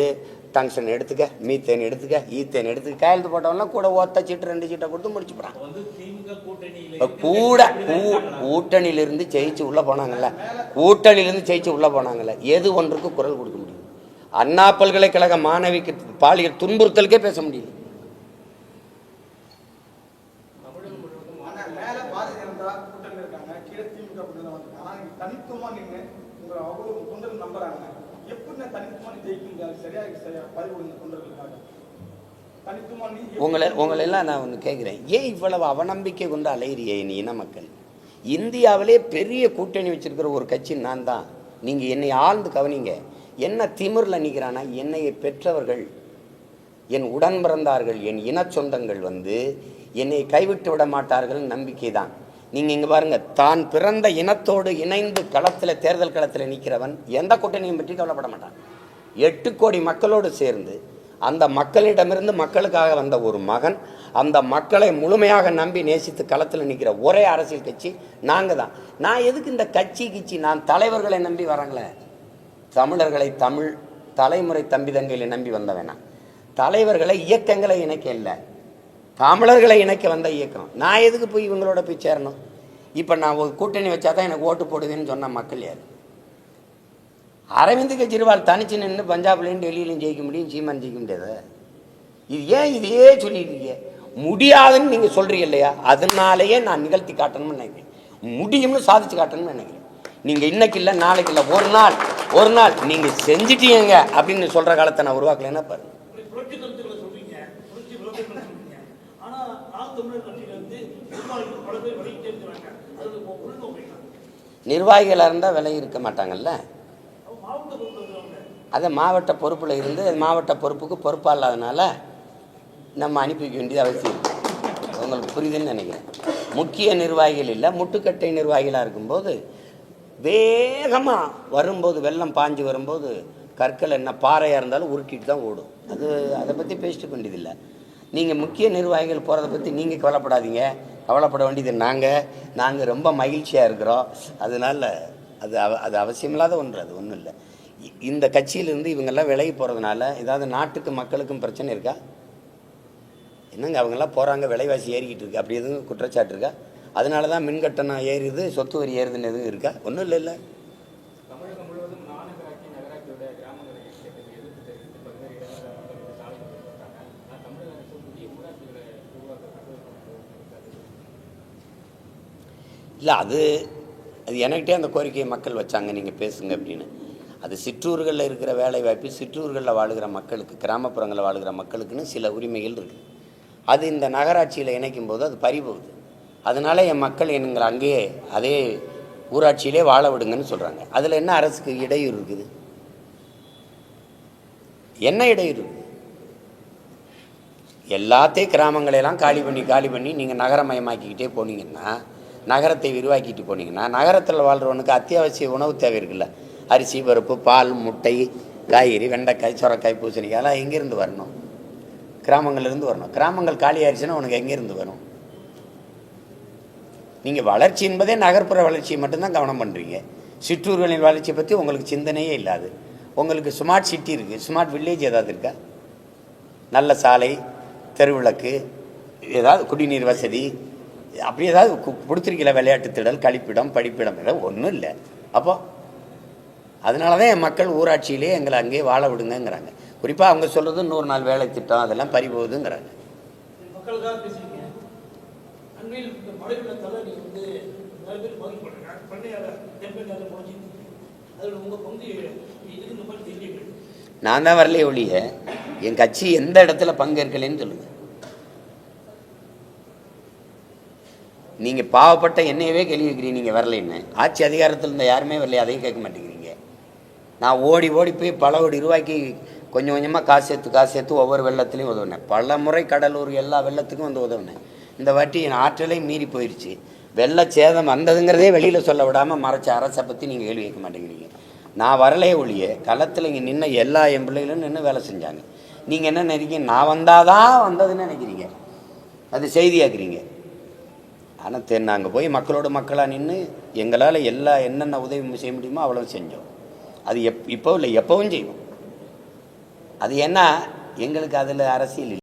டங்ஷன் எடுத்துக்க, மீத்தேன் எடுத்துக்க, ஈத்தேன் எடுத்துக்க, கையெழுத்து போட்டவங்களாம் கூட ஒத்த சீட்டு 2 சீட்டை கொடுத்து முடிச்சு போகிறான். கூட்டணியிலிருந்து ஜெயிச்சு உள்ளே போனாங்கல்ல, எது ஒன்றுக்கு குரல் கொடுக்க முடியும்? அண்ணா பல்கலைக்கழக மாணவிக்கு பாலியல் துன்புறுத்தலுக்கே பேச முடியல. உங்களை எல்லாம் நான் ஒன்று கேட்குறேன், ஏன் இவ்வளவு அவநம்பிக்கை கொண்டு அலையிறியே நீ இன மக்கள்? இந்தியாவிலே பெரிய கூட்டணி வச்சிருக்கிற ஒரு கட்சி நான் தான். நீங்கள் என்னை ஆழ்ந்து கவனிங்க. என்ன திமிரில் நிற்கிறானா, என்னையை பெற்றவர்கள், என் உடன் பிறந்தார்கள், என் இன சொந்தங்கள் வந்து என்னை கைவிட்டு விட மாட்டார்கள் நம்பிக்கை தான். நீங்கள் இங்கே பாருங்கள், தான் பிறந்த இனத்தோடு இணைந்து களத்தில், தேர்தல் களத்தில் நிற்கிறவன் எந்த கூட்டணியும் பற்றி கவலைப்பட மாட்டான். 8 கோடி மக்களோடு சேர்ந்து அந்த மக்களிடமிருந்து மக்களுக்காக வந்த ஒரு மகன், அந்த மக்களை முழுமையாக நம்பி நேசித்து களத்தில் நிற்கிற ஒரே அரசியல் கட்சி நாங்கள் தான். நான் எதுக்கு இந்த கட்சி நான் தலைவர்களை நம்பி வரங்களே. தமிழர்களை, தமிழ் தலைமுறை தம்பிதங்களை நம்பி வந்தவேனா. தலைவர்களை, இயக்கங்களை இணைக்க இல்லை, தமிழர்களை இணைக்க வந்த இயக்கம். நான் எதுக்கு போய் இவங்களோட போய் சேரணும்? இப்போ நான் ஒரு கூட்டணி வச்சா தான் எனக்கு ஓட்டு போடுதுன்னு சொன்ன மக்கள் யார்? அரவிந்த் கெஜ்ரிவால் தனிச்சு நின்று பஞ்சாப்லேயும் டெல்லியிலையும் ஜெயிக்க முடியும், சீமான் ஜெயிக்க முடியாது. இது ஏன் இதையே சொல்லியிருக்கீங்க? முடியாதுன்னு நீங்கள் சொல்கிறீங்க இல்லையா? அதனாலேயே நான் நிகழ்த்தி காட்டணும்னு நினைக்கிறேன், முடியும்னு சாதிச்சு காட்டணும்னு நினைக்கிறேன். நீங்கள் இன்னைக்கு இல்லை, நாளைக்கு இல்லை, ஒரு நாள் நீங்கள் செஞ்சிட்டீங்க அப்படின்னு சொல்கிற காலத்தை நான் உருவாக்கலைன்னா பாருங்க. நிர்வாகிகளாக இருந்தால் விலை இருக்க மாட்டாங்கல்ல. அதை மாவட்ட பொறுப்பில் இருந்து மாவட்ட பொறுப்புக்கு பொறுப்பாக இல்லாதனால நம்ம அனுப்பி வைக்க வேண்டியது அவசியம் இருக்குது. உங்களுக்கு புரியுதுன்னு நினைக்கிறேன். முக்கிய நிர்வாகிகள் இல்லை, முட்டுக்கட்டை நிர்வாகிகளாக இருக்கும்போது வேகமாக வரும்போது, வெள்ளம் பாஞ்சு வரும்போது கற்கள் என்ன பாறையாக இருந்தாலும் உருட்டிட்டு தான் ஓடும். அதை பற்றி பேசிட்டு வேண்டியதில்லை. நீங்கள் முக்கிய நிர்வாகிகள் போகிறத பற்றி நீங்கள் கவலைப்படாதீங்க. கவலைப்பட வேண்டியது நாங்கள் ரொம்ப மகிழ்ச்சியாக இருக்கிறோம். அதனால் அது அவசியமில்லாத ஒன்று, அது ஒன்றும் இல்லை. இந்த கட்சியிலேருந்து இவங்கெல்லாம் விலகி போகிறதுனால ஏதாவது நாட்டுக்கு மக்களுக்கும் பிரச்சனை இருக்கா? என்னங்க அவங்கெல்லாம் போகிறாங்க, விலைவாசி ஏறிக்கிட்டு இருக்கு, அப்படி எதுவும் குற்றச்சாட்டு இருக்கா? அதனால தான் மின் கட்டணம் ஏறுது, சொத்து வரி ஏறுதுன்னு எதுவும் இருக்கா? ஒன்றும் இல்லை. இல்லை, அது என்கிட்டே அந்த கோரிக்கையை மக்கள் வச்சாங்க, நீங்கள் பேசுங்க அப்படின்னு. அது சிற்றூர்களில் இருக்கிற வேலை வாய்ப்பு, சிற்றூர்களில் வாழுகிற மக்களுக்கு, கிராமப்புறங்களில் வாழுகிற மக்களுக்குன்னு சில உரிமைகள் இருக்குது. அது இந்த நகராட்சியில் இணைக்கும் போது அது பறிபோகுது. அதனால் என் மக்கள் எங்களை அங்கேயே அதே ஊராட்சியிலே வாழ விடுங்கன்னு சொல்கிறாங்க. அதில் என்ன அரசுக்கு இடையூறு இருக்குது? என்ன இடையூறு இருக்குது? எல்லாத்தையும் கிராமங்களெல்லாம் காலி பண்ணி நீங்கள் நகரமயமாக்கிக்கிட்டே போனீங்கன்னா, நகரத்தை விரிவாக்கிட்டு போனீங்கன்னா, நகரத்தில் வாழ்கிறவனுக்கு அத்தியாவசிய உணவு தேவை இருக்குல்ல. அரிசி, பருப்பு, பால், முட்டை, காய்கறி, வெண்டைக்காய், சுரைக்காய், பூசணிக்காய் எல்லாம் எங்கேருந்து வரணும்? கிராமங்கள்லேருந்து வரணும். கிராமங்கள் காலி ஆயிடுச்சுன்னா உனக்கு எங்கேருந்து வரும்? நீங்கள் வளர்ச்சி என்பதே நகர்ப்புற வளர்ச்சியை மட்டும்தான் கவனம் பண்ணுறீங்க. சிற்றூர்களின் வளர்ச்சியை பற்றி உங்களுக்கு சிந்தனையே இல்லாது. உங்களுக்கு ஸ்மார்ட் சிட்டி இருக்குது, ஸ்மார்ட் வில்லேஜ் ஏதாவது இருக்கா? நல்ல சாலை, தெருவிளக்கு, ஏதாவது குடிநீர் வசதி, அப்படி ஏதாவது கொடுத்துருக்கீங்களா? விளையாட்டு திடல், கழிப்பிடம், படிப்பிடம், ஏதாவது ஒன்றும் இல்லை. அப்போ அதனால தான் என் மக்கள் ஊராட்சியிலே எங்களை அங்கேயே வாழ விடுங்கிறாங்க. குறிப்பாக அவங்க சொல்கிறது 100 நாள் வேலை திட்டம் அதெல்லாம் பறிபோகுதுங்கிறாங்க. நான் தான் வரலையே ஒழிய என் கட்சி எந்த இடத்துல பங்கேற்கலைன்னு சொல்லுங்க. நீங்கள் பாவப்பட்ட என்னையவே கேள்வி வைக்கிறீங்க, நீங்கள் வரலைன்னு. ஆட்சி அதிகாரத்தில் இருந்த யாருமே வரலையே, அதையும் கேட்க மாட்டேங்கிறீங்க. நான் ஓடி போய் பல கோடி ரூபாய்க்கு கொஞ்சம் கொஞ்சமாக காசு சேர்த்து ஒவ்வொரு வெள்ளத்துலையும் உதவினேன். பல முறை கடலூர் எல்லா வெள்ளத்துக்கும் வந்து உதவினேன். இந்த வாட்டி என் ஆற்றலையும் மீறி போயிடுச்சு. வெள்ள சேதம் வந்ததுங்கிறதே வெளியில் சொல்ல விடாமல் மறைச்ச அரசை பற்றி நீங்கள் கேள்வி கேட்க மாட்டேங்கிறீங்க. நான் வரலையே ஒழிய களத்தில் இங்கே நின்று எல்லா என் பிள்ளைகளும் நின்று வேலை செஞ்சாங்க. நீங்கள் என்ன நினைக்கிறீங்க? நான் வந்தாதான் வந்ததுன்னு நினைக்கிறீங்க, அது செய்தியாக்குறீங்க. ஆனால் நாங்கள் போய் மக்களாக நின்று எங்களால் என்னென்ன உதவி செய்ய முடியுமோ அவ்வளோ செஞ்சோம். அது இப்போ இல்லை, எப்பவும் செய்வோம். அது என்ன, எங்களுக்கு அதில் அரசியல் இல்லை.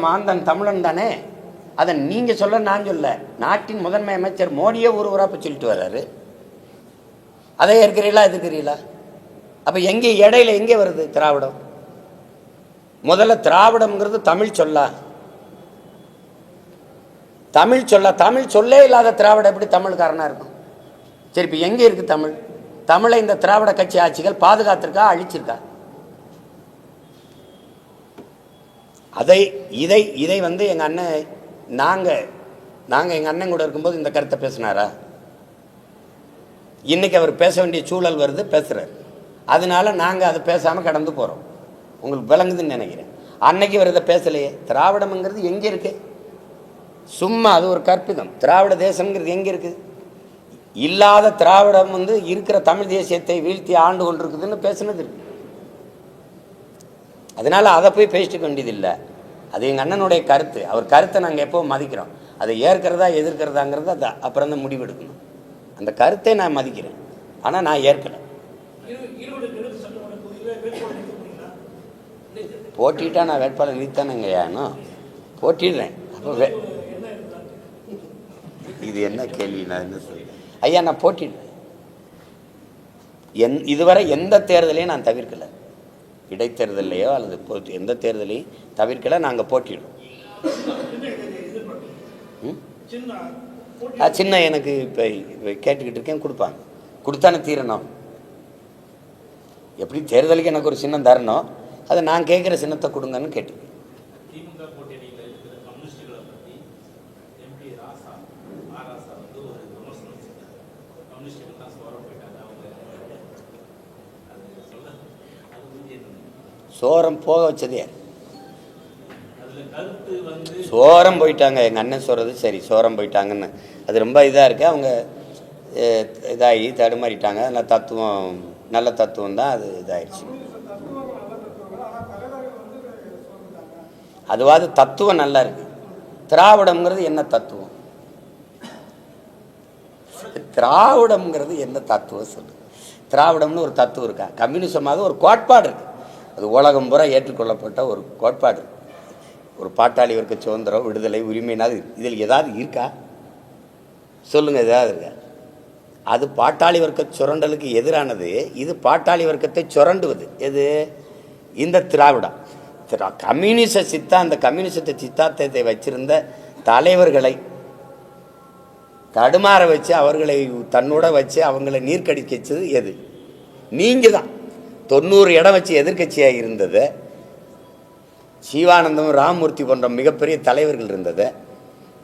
மாந்தன் தமிழன் தானே. அதை நீங்கள் சொல்ல நான் சொல்ல. நாட்டின் முதன்மை அமைச்சர் மோடியே ஊராப்ப சொல்லிட்டு வர்றாரு. அதை ஏற்கிறீங்களா எதிர்க்கிறீங்களா? அப்போ எங்கே இடையில எங்கே வருது திராவிடம்? முதல்ல திராவிடம்ங்கிறது தமிழ் சொல்லா. தமிழ் சொல்லே இல்லாத திராவிடம் எப்படி தமிழ்காரனா இருக்கும்? சரி, இப்போ எங்கே இருக்கு தமிழ்? தமிழை இந்த திராவிட கட்சி ஆட்சிகள் பாதுகாத்திருக்கா, அழிச்சிருக்கா? இதை வந்து எங்கள் அண்ணன் நாங்கள் எங்கள் அண்ணன் கூட இருக்கும்போது இந்த கருத்தை பேசினாரா? இன்னைக்கு அவர் பேச வேண்டிய சூழல் வருது, பேசுகிறார். அதனால நாங்கள் அதை பேசாமல் கடந்து போகிறோம். உங்களுக்கு விளங்குதுன்னு நினைக்கிறேன். அன்னைக்கு அவர் இதை பேசலையே. திராவிடம்ங்கிறது எங்கே இருக்கு? சும்மா அது ஒரு கற்பிதம். திராவிட தேசம்ங்கிறது எங்கே இருக்குது? இல்லாத திராவிடம் வந்து இருக்கிற தமிழ் தேசியத்தை வீழ்த்தி ஆண்டு கொண்டிருக்குதுன்னு பேசுனது இருக்கு. அதனால அதை போய் பேசிட்டு வேண்டியதில்லை. அது எங்கள் அண்ணனுடைய கருத்து. அவர் கருத்தை நாங்கள் எப்போவும் மதிக்கிறோம். அதை ஏற்கிறதா எதிர்க்கிறதாங்கிறது அது அப்புறம் தான் முடிவெடுக்கணும். அந்த கருத்தை நான் மதிக்கிறேன், ஆனால் நான் ஏற்கலை. போட்டிட்டா நான் வேட்பாளர் நிறுத்தானுங்க ஏனும் போட்டிடுறேன். அப்போ இது என்ன கேள்வி? நான் என்ன சொல்றேன் ஐயா, நான் போட்டிடுறேன். இதுவரை எந்த தேர்தலையும் நான் தவிர்க்கலை. இடைத்தேர்தலையோ அல்லது எந்த தேர்தலையும் தவிர்க்கலை. நாங்கள் போட்டிடுறோம். சின்ன எனக்கு இப்போ கேட்டுக்கிட்டு இருக்கேன், கொடுப்பாங்க. கொடுத்தானே தீரணும். எப்படி தேர்தலுக்கு எனக்கு ஒரு சின்னம் தரணும், அதை நான் கேட்குற சின்னத்தை கொடுங்கன்னு கேட்டுக்கேன். சோரம் போக வச்சதே சோரம் போயிட்டாங்க. எங்கள் அண்ணன் சொல்கிறது சரி, சோரம் போயிட்டாங்கன்னு அது ரொம்ப இதாக இருக்குது. அவங்க இதாகி தடுமாறிட்டாங்க. நல்ல தத்துவம் தான் அது இதாகிடுச்சு. அதுவாது தத்துவம் நல்லா இருக்கு. திராவிடம்ங்கிறது என்ன தத்துவம்? திராவிடம்ங்கிறது என்ன தத்துவம் சொல்லு. திராவிடம்னு ஒரு தத்துவம் இருக்கா? கம்யூனிசமாக ஒரு கோட்பாடு இருக்கு. அது உலகம் பூரா ஏற்றுக்கொள்ளப்பட்ட ஒரு கோட்பாடு. ஒரு பாட்டாளி வர்க்க சுதந்திரம், விடுதலை, உரிமைனாது இதில் ஏதாவது இருக்கா சொல்லுங்க. ஏதாவது இருக்கா? அது பாட்டாளி வர்க்க சுரண்டலுக்கு எதிரானது. இது பாட்டாளி வர்க்கத்தை சுரண்டுவது. எது? இந்த திராவிடம். கம்யூனிச கம்யூனிசத்தை சித்தாந்தத்தை வச்சிருந்த தலைவர்களை தடுமாற வச்சு அவர்களை தன்னோட வச்சு அவங்களை நீர்க்கடிக்கச்சது எது? நீங்கள் தான். 90 இடம் வச்சு எதிர்கட்சியாக இருந்தது. சிவானந்தம், ராமமூர்த்தி போன்ற மிகப்பெரிய தலைவர்கள் இருந்தது.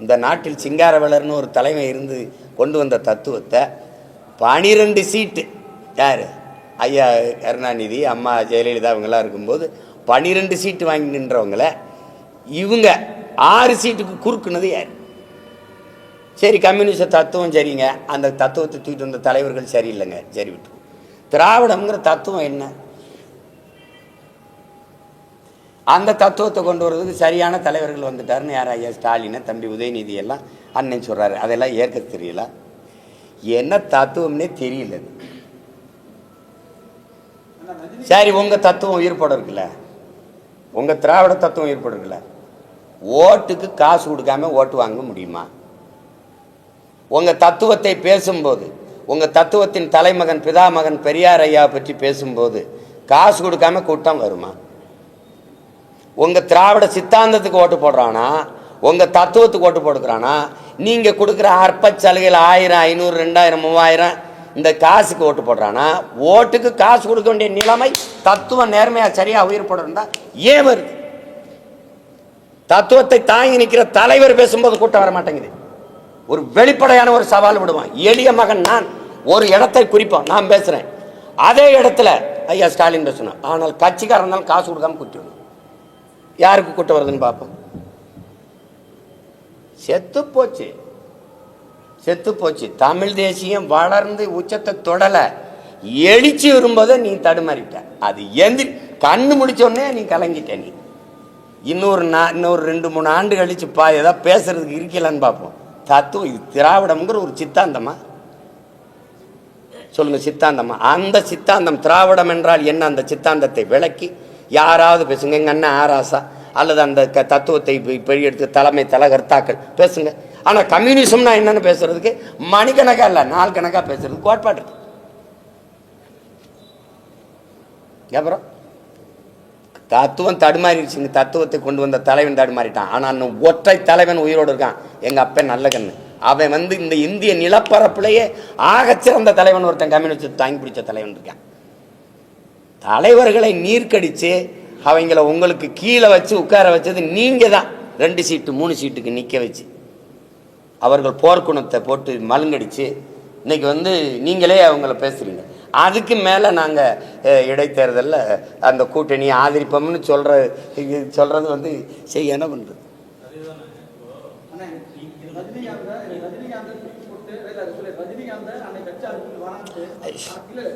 இந்த நாட்டில் சிங்காரவேலர்னு ஒரு தலைமை இருந்து கொண்டு வந்த தத்துவத்தை 12 சீட்டு யார்? ஐயா கருணாநிதி, அம்மா ஜெயலலிதா இவங்கெல்லாம் இருக்கும்போது 12 சீட்டு வாங்கி நின்றவங்களை இவங்க 6 சீட்டுக்கு குறுக்குனது யார்? சரி, கம்யூனிஸ்ட தத்துவம் சரிங்க. அந்த தத்துவத்தை தூக்கிட்டு வந்த தலைவர்கள் சரியில்லைங்க, சரி விட்டு. திராவிடம்ங்கிற தத்துவம் என்ன? அந்த தத்துவத்தை கொண்டு வர்றதுக்கு சரியான தலைவர்கள் வந்துட்டாருன்னு யார்? ஐயா ஸ்டாலினை, தம்பி உதயநிதி எல்லாம் அண்ணன் சொல்கிறாரு. அதெல்லாம் ஏற்க தெரியல. என்ன தத்துவம்னே தெரியல. சரி, உங்கள் தத்துவம் உயிர்ப்பட இருக்குல்ல, உங்கள் திராவிட தத்துவம் உயிர்ப்பட இருக்குல்ல. ஓட்டுக்கு காசு கொடுக்காம ஓட்டு வாங்க முடியுமா? உங்கள் தத்துவத்தை பேசும்போது, உங்கள் தத்துவத்தின் தலைமகன் பிதாமகன் பெரியார் ஐயா பற்றி பேசும்போது காசு கொடுக்காம கூட்டம் வருமா? உங்கள் திராவிட சித்தாந்தத்துக்கு ஓட்டு போடுறானா, உங்கள் தத்துவத்துக்கு ஓட்டு போடுக்கிறானா? நீங்கள் கொடுக்குற அற்ப சலுகையில் 1000, 500, 2000, 3000 இந்த காசுக்கு ஓட்டு போடுறானா? ஓட்டுக்கு காசு கொடுக்க வேண்டிய நிலைமை தத்துவம் நேர்மையாக சரியாக உயிர் போடுறா ஏன் வருது? தத்துவத்தை தாங்கி நிற்கிற தலைவர் பேசும்போது கூட்டம் வர மாட்டேங்குது. ஒரு வெளிப்படையான ஒரு சவால் விடுவான். எளிய மகன் நான் ஒரு இடத்தை குறிப்போம், நான் பேசுகிறேன். அதே இடத்துல ஐயா ஸ்டாலின் பேசணும். ஆனால் கட்சிக்காரன் இருந்தாலும் காசு கொடுக்காம கூட்டிடணும். யாருக்கு கூட்டம் வருதுன்னு பார்ப்போம். செத்து போச்சு. தமிழ் தேசியம் வளர்ந்து உச்சத்தை தொடலை, எழுச்சி வரும்போது நீ தடுமாறிட்ட. அது கண்ணு முடிச்சோடனே நீ கலங்கிட்ட. நீ இன்னொரு 2-3 ஆண்டு கழிச்சு ஏதாவது பேசுறதுக்கு இருக்கலான்னு பார்ப்போம். தத்துவம் இது திராவிடம்ங்கிற ஒரு சித்தாந்தமா சொல்லுங்க? சித்தாந்தமா? அந்த சித்தாந்தம் திராவிடம் என்றால் என்ன? அந்த சித்தாந்தத்தை விளக்கி யாராவது பேசுங்க. எங்கள் அண்ணன் ஆராசா அல்லது அந்த தத்துவத்தை இப்போ எடுத்து தலைமை தலகர்த்தாக்கள் பேசுங்க. ஆனால் கம்யூனிசம்னா என்னன்னு பேசுறதுக்கு மணிக்கணக்காக இல்லை, நாள் கணக்காக பேசுறதுக்கு கோட்பாடு இருக்கு. அப்புறம் தத்துவம் தடுமாறிடுச்சுங்க. தத்துவத்தை கொண்டு வந்த தலைவன் தடுமாறிட்டான். ஆனால் ஒற்றை தலைவன் உயிரோடு இருக்கான், எங்கள் அப்பன் நல்ல கண்ணு. அவன் இந்த இந்திய நிலப்பரப்புலேயே ஆகச்சிறந்த தலைவன் ஒருத்தன் கம்யூனிஸ்ட் தாங்கி பிடிச்ச தலைவன் இருக்கான். தலைவர்களை நீர்க்கடிச்சு அவங்கள உங்களுக்கு கீழே வச்சு உட்கார வச்சது நீங்கள் தான். 2 சீட்டு 3 சீட்டுக்கு நிற்க வச்சு அவர்கள் போர்க்குணத்தை போட்டு மழுங்கடிச்சு இன்னைக்கு நீங்களே அவங்கள பேசுகிறீங்க. அதுக்கு மேலே நாங்கள் இடைத்தேர்தலில் அந்த கூட்டணியை ஆதரிப்போம்னு சொல்கிறது செய்ய என்ன பண்ணுறது?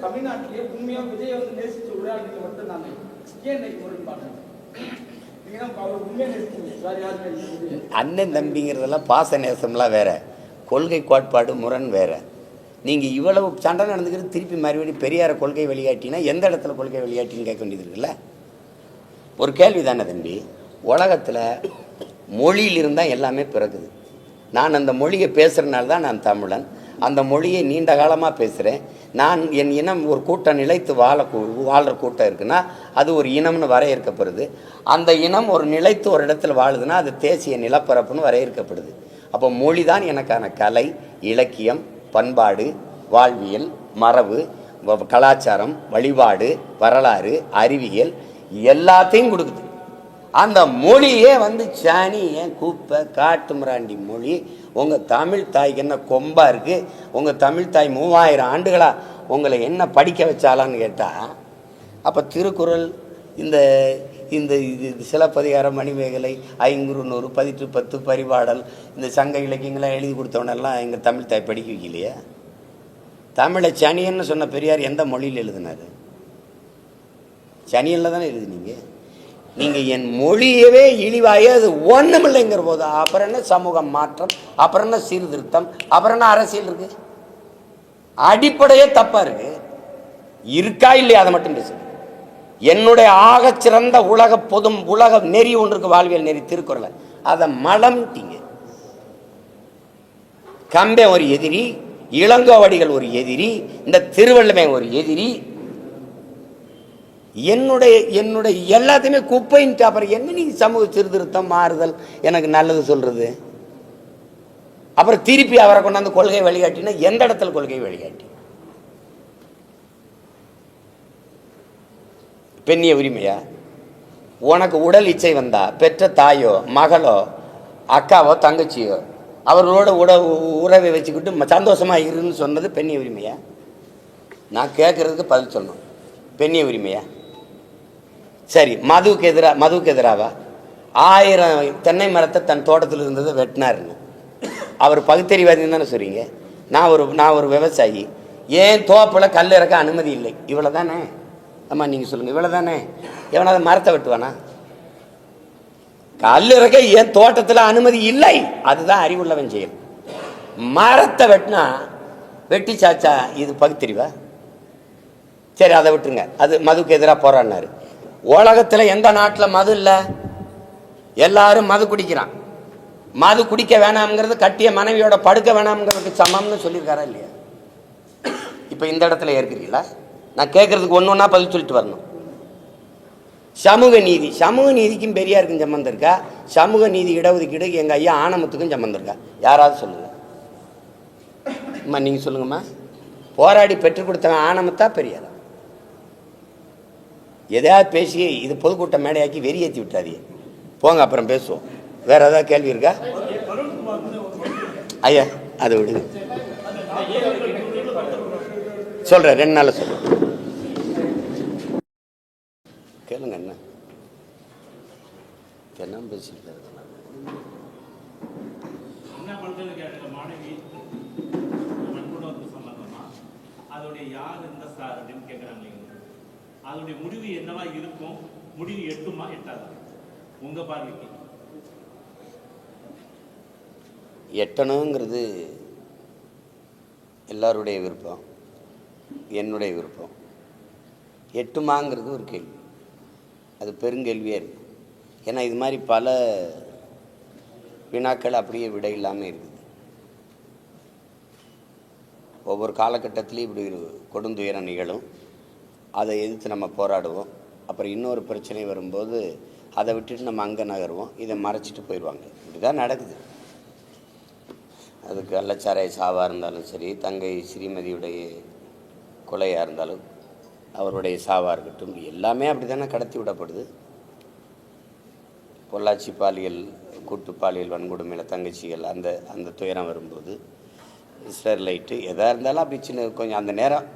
தமிழ்நாட்டிலே உண்மையா விஜய் நேசிச்ச உரையாடல் மட்டும் தானே ஏன் முரண்பாடு? அண்ணன் தம்பிங்கிறதெல்லாம் பாச நேசம்லாம் வேற, கொள்கை கோட்பாடு முரண் வேற. நீங்கள் இவ்வளவு சண்டை நடந்துக்கிறது திருப்பி மறுபடியும் பெரியார கொள்கை வழிகாட்டினா எந்த இடத்துல கொள்கை வழிகாட்டின்னு கேட்க வேண்டியது இருக்குல்ல? ஒரு கேள்வி தானே தம்பி. உலகத்தில் மொழியில் இருந்தால் எல்லாமே பிறகுது. நான் அந்த மொழியை பேசுகிறனால தான் நான் தமிழன். அந்த மொழியை நீண்ட காலமாக பேசுகிறேன். நான் என் இனம் ஒரு கூட்டம் நிலைத்து வாழ்கிற கூட்டம் இருக்குன்னா அது ஒரு இனம்னு வரையறுக்கப்படுது. அந்த இனம் ஒரு நிலைத்து ஒரு இடத்துல வாழுதுன்னா அது தேசிய நிலப்பரப்புன்னு வரையறுக்கப்படுது. அப்போ மொழி தான் எனக்கான கலை, இலக்கியம், பண்பாடு, வாழ்வியல், மரபு, கலாச்சாரம், வழிபாடு, வரலாறு, அறிவியல் எல்லாத்தையும் கொடுக்குது. அந்த மொழியே சாணி ஏன் கூப்பை காட்டு மிராண்டி மொழி. உங்கள் தமிழ் தாய்க்கு என்ன கொம்பா இருக்குது? உங்கள் தமிழ் தாய் 3000 ஆண்டுகளா உங்களை என்ன படிக்க வச்சாலான்னு கேட்டால், அப்போ திருக்குறள், இந்த இந்த சிலப்பதிகாரம், மணிமேகலை, ஐங்குறுநூறு, 1810, பரிபாடல், இந்த சங்க இலக்கியங்கள்லாம் எழுதி கொடுத்தவனெல்லாம் எங்கள் தமிழ் தாய் படிக்க வைக்கலையா? தமிழை சனியன்னு சொன்ன பெரியார் எந்த மொழியில் எழுதினார்? சனியனில் தானே எழுதினீங்க. நீங்கள் என் மொழியவே இழிவாயே அது ஒன்றுமில்லைங்கிற போது அப்புறம் என்ன சமூக மாற்றம், அப்புறம் என்ன சீர்திருத்தம், அப்புறம் என்ன அரசியல் இருக்கு? அடிப்படையே தப்பா இருக்கு. இருக்கா இல்லையா அதை மட்டும் பேசுங்க. என்னுடைய ஆகச்சிறந்த உலக நெறி ஒன்று இருக்கு, வாழ்வியல் நெறி, திருக்குறளை. அதை மலம்ட்டீங்க. கம்பே ஒரு எதிரி, இளங்கோவடிகள் ஒரு எதிரி, இந்த திருவள்ளுவமே ஒரு எதிரி. என்னுடைய எல்லாத்தையுமே குப்பைன்ட்டு அப்புறம் என்ன நீ சமூக சீர்திருத்தம், மாறுதல், எனக்கு நல்லது சொல்றது? அப்புறம் திருப்பி அவரை கொண்டாந்து கொள்கை வழிகாட்டினா எந்த இடத்துல கொள்கை வழிகாட்டி? பெண்ணிய உரிமையா? உனக்கு உடல் இச்சை வந்தா பெற்ற தாயோ மகளோ அக்காவோ தங்கச்சியோ அவர்களோட உறவை வச்சுக்கிட்டு சந்தோஷமா இருன்னு சொன்னது பெண்ணிய உரிமையா? நான் கேட்கறதுக்கு பதில் சொல்லணும். பெண்ணிய உரிமையா? சரி, மதுவுக்கு எதிராவா? 1000 தென்னை மரத்தை தன் தோட்டத்தில் இருந்ததை வெட்டினாருன்னு அவர் பகுத்தறிவாதின்னு தானே சொல்றீங்க. நான் ஒரு விவசாயி, ஏன் தோப்பில் கல் இறக்க அனுமதி இல்லை, இவ்வளோ தானே? ஆமா, நீங்கள் சொல்லுங்கள், இவ்வளோ தானே? எவனாவது மரத்தை வெட்டுவானா? கல் இறக்க ஏன் தோட்டத்தில் அனுமதி இல்லை, அதுதான் அறிவுள்ளவன் செயல். மரத்தை வெட்டினா வெட்டி சாச்சா இது பகுத்தறிவா? சரி, அதை விட்டுருங்க. அது மதுக்கு எதிராக போராடினாரு. உலகத்தில் எந்த நாட்டில் மது இல்லை? எல்லாரும் மது குடிக்கிறான். மது குடிக்க வேணாம்ங்கிறது கட்டிய மனைவியோட படுக்க வேணாம்ங்கிறதுக்கு சமம்னு சொல்லியிருக்காரா இல்லையா? இப்போ இந்த இடத்துல ஏற்கிறீங்களா? நான் கேட்கறதுக்கு ஒன்று ஒன்றா பதில் சொல்லிட்டு வரணும். சமூக நீதிக்கும் பெரியாருக்கும் சம்மந்தம் இருக்கா? சமூக நீதி இடஒதுக்கீடு எங்கள் ஐயா ஆனமுத்துக்கும் சம்மந்தம் இருக்கா? யாராவது சொல்லுங்க. நீங்கள் சொல்லுங்கம்மா. போராடி பெற்றுக் கொடுத்தவன் ஆனமுத்தா பெரியாரா? எதையாவது பேசி இது பொதுக்கூட்ட மேடையாக்கி வெறியேற்றி விட்டாதீங்க. போங்க, அப்புறம் பேசுவோம். வேற ஏதாவது கேள்வி இருக்கா ஐயா? அதை விடுங்க, சொல்றேன். 2 நாள் சொல்றேன், கேளுங்க. என்ன பேசிட்டு அதோடைய யார் இந்த சார் அப்படின்னு கேட்குறாங்க. அதோடைய முடிவு என்னவா இருக்கும்? முடிவு எட்டுமா எட்டாதா உங்க பார்வைக்கு? எட்டணுங்கிறது எல்லாருடைய விருப்பம், என்னுடைய விருப்பம். எட்டுமாங்கிறது ஒரு கேள்வி, அது பெருங்கேள்வியாக இருக்குது. ஏன்னா இது மாதிரி பல வினாக்கள் அப்படியே விடை இல்லாமல் இருக்குது. ஒவ்வொரு காலகட்டத்திலையும் இப்படி ஒரு கொடுந்துயரம் நிகழும், அதை எதிர்த்து நம்ம போராடுவோம். அப்புறம் இன்னொரு பிரச்சனை வரும்போது அதை விட்டுட்டு நம்ம அங்கே நகருவோம், இதை மறைச்சிட்டு போயிடுவாங்க. இப்படி தான் நடக்குது. அது கள்ளச்சாராய சாவாக இருந்தாலும் சரி, தங்கை ஸ்ரீமதியுடைய கொலையாக இருந்தாலும், அவருடைய சாவாக இருக்கட்டும், எல்லாமே அப்படி தானே கடத்தி விடப்படுது. பொள்ளாச்சி பாலியல் கூட்டு பாலியல் வன்கொடுமையில் தங்கச்சிகள் அந்த துயரம் வரும்போது, ஸ்டெர்லைட்டு எதாக இருந்தாலும் அப்படி சின்ன கொஞ்சம் அந்த நேரம்